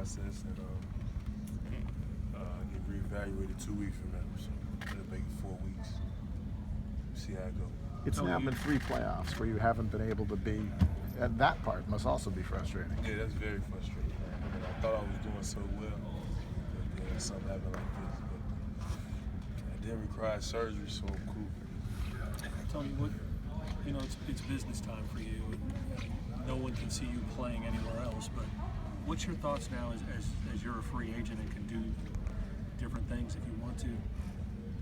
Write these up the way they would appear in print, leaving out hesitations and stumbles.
process and get reevaluated 2 weeks from now. So it'll make it 4 weeks. See how it goes. It's now been 3 playoffs where you haven't been able to be, and that part must also be frustrating. Yeah, that's very frustrating. I mean, I thought I was doing so well, but then something happened like this. But it didn't require surgery, so I'm cool. Tony, it's business time for you, and no one can see you playing anywhere else. But what's your thoughts now as you're a free agent and can do different things if you want to?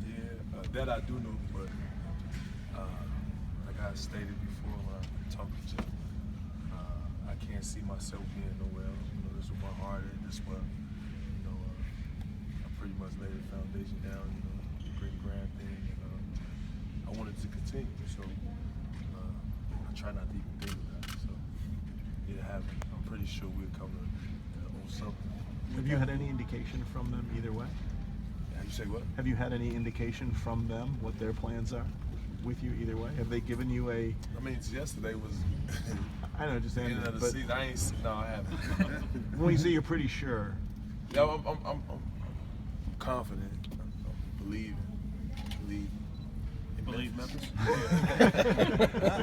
Yeah, that I do know, but like I stated before when I talked to Jeff, I can't see myself being nowhere else. This was my heart, and this was, I pretty much laid the foundation down. The great grand thing, and I wanted to continue. So I try not to even think about it. So it happened. I'm pretty sure we'll come on something. Have you had any indication from them either way? You say what? Have you had any indication from them what their plans are with you either way? Have they given you a? I mean, yesterday was. I know, just the end of the season. I haven't. When you say you're pretty sure. Yeah, I'm confident. I'm believing. Believe Memphis?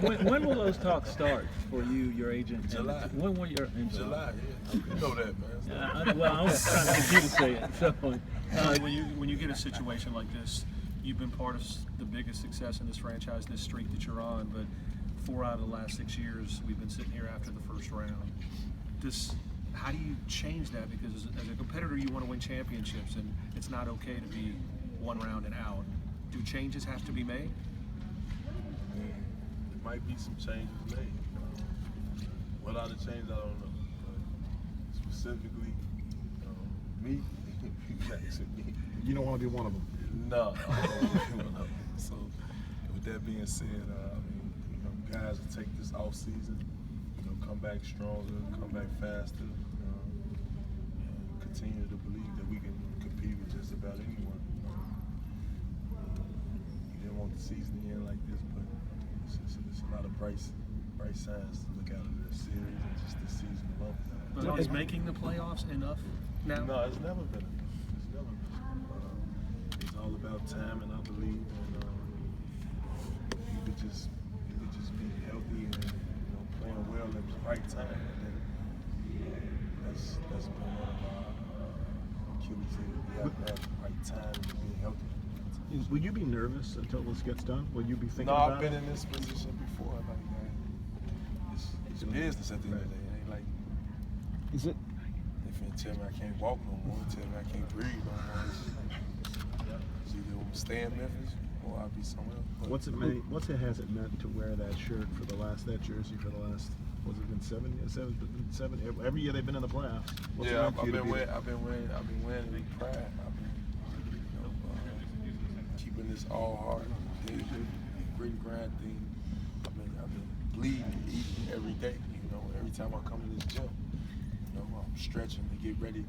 When will those talks start for you, your agent? July. When will your in July? Yeah. You know that, man. Well, I was trying to get you to say it. So, when you get a situation like this, you've been part of the biggest success in this franchise, this streak that you're on. But 4 out of the last 6 years, we've been sitting here after the first round. How do you change that? Because as a competitor, you want to win championships, and it's not okay to be 1 round and out. Do changes have to be made? There might be some changes made. What are the changes? I don't know. But specifically, me, You don't want to be one of them. No. So, with that being said, guys will take this off season, come back stronger, come back faster, and continue to believe that we can compete with just about anyone. The season to end like this, but it's a lot of bright signs to look out of this series and just this season alone. But is making the playoffs enough now? No, it's never been. It's all about time, and I believe, and you could just be healthy and playing well at the right time. And that's been one of our Achilles heel. You have to have the right time and being healthy. Will you be nervous until this gets done? Will you be thinking No, about it? I've been in this position before. Like, it's business at the end of the day. It ain't like, Is it? if you tell me I can't walk no more, tell me I can't breathe no more, it's either I'm stay in Memphis or I'll be somewhere else. But What's it has it meant to wear that shirt for that jersey for the last? Was it been 7? Every year they've been in the playoffs. What's it yeah, meant for I've you to been be wearing it with pride. I've been, keeping this all hard, grit and grind thing. I've been bleeding, eating every day. Every time I come to this gym, I'm stretching to get ready to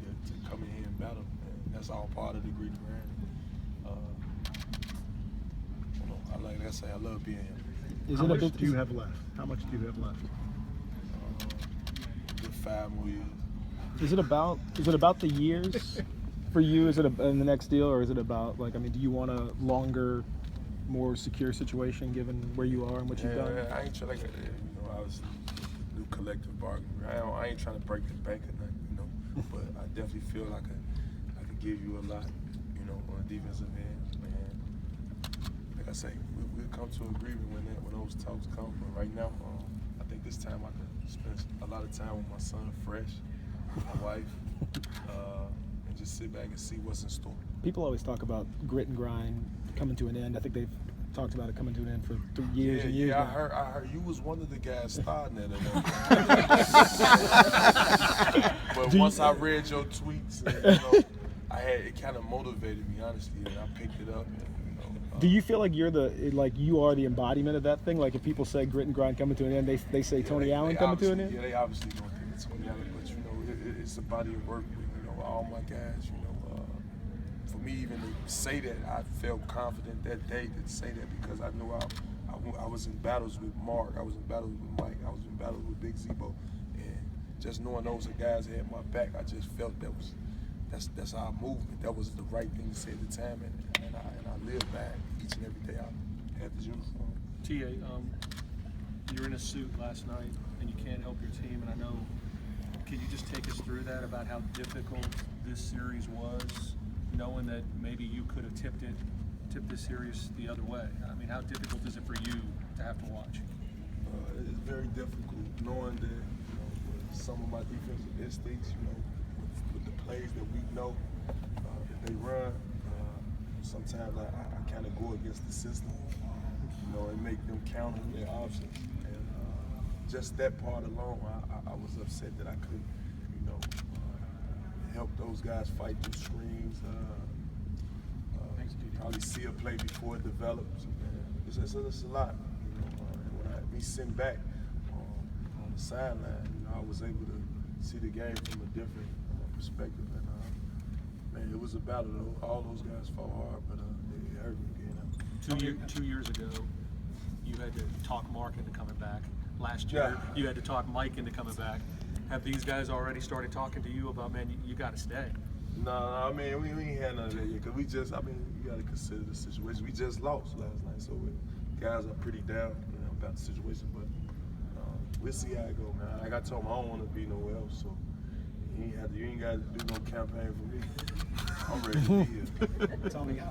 come in here and battle. And that's all part of the grit and grind. Like I say, I love being here. How much do you have left? How much do you have left? Good 5 more years. Is it about the years for you? Is it in the next deal, or is it about do you want a longer, more secure situation given where you are and what you've done? I ain't trying to, obviously, do collective bargaining. I ain't trying to break the bank or nothing, but I definitely feel like I could give you a lot, on the defensive end. And like I say, we'll come to an agreement when those talks come. But right now, I think this time I can spend a lot of time with my son, fresh, my wife, and just sit back and see what's in store. People always talk about grit and grind coming to an end. I think they've talked about it coming to an end for years and years. Yeah, now. I heard you was one of the guys starting it. But once I read your tweets, it kind of motivated me, honestly, and I picked it up. And, do you feel like you are the embodiment of that thing? Like if people say grit and grind coming to an end, they say Tony Allen coming to an end? Yeah, they obviously don't think it's Tony Allen, but it's a body of work with all my guys. For me even to say that, I felt confident that day to say that because I knew I was in battles with Mark, I was in battles with Mike, I was in battles with Big Zebo, and just knowing those are guys that had my back, I just felt that's our movement. That was the right thing to say at the time, and I live by it each and every day I had this uniform. TA, you were in a suit last night, and you can't help your team, and I know. Can you just take us through that about how difficult this series was, knowing that maybe you could have tipped this series the other way? I mean, how difficult is it for you to have to watch? It's very difficult knowing that with some of my defensive instincts, with the plays that we know that they run, sometimes I kind of go against the system, and make them counter their options. And just that part alone, I was upset that I couldn't, help those guys fight through screens. Probably see a play before it develops. It's a lot. And when me sitting back on the sideline, I was able to see the game from a different perspective. And man, it was a battle though. All those guys fought hard, but it hurt me again. 2 years ago, you had to talk Mark into coming back. Last year, you had to talk Mike into coming back. Have these guys already started talking to you about, man, you got to stay? No, I mean, we ain't had none of that yet, because you got to consider the situation. We just lost last night, so guys are pretty down, about the situation, but we'll see how it go, man. Like I told him, I don't want to be nowhere else, so you ain't got to do no campaign for me. I'm ready to be here. Tell me, how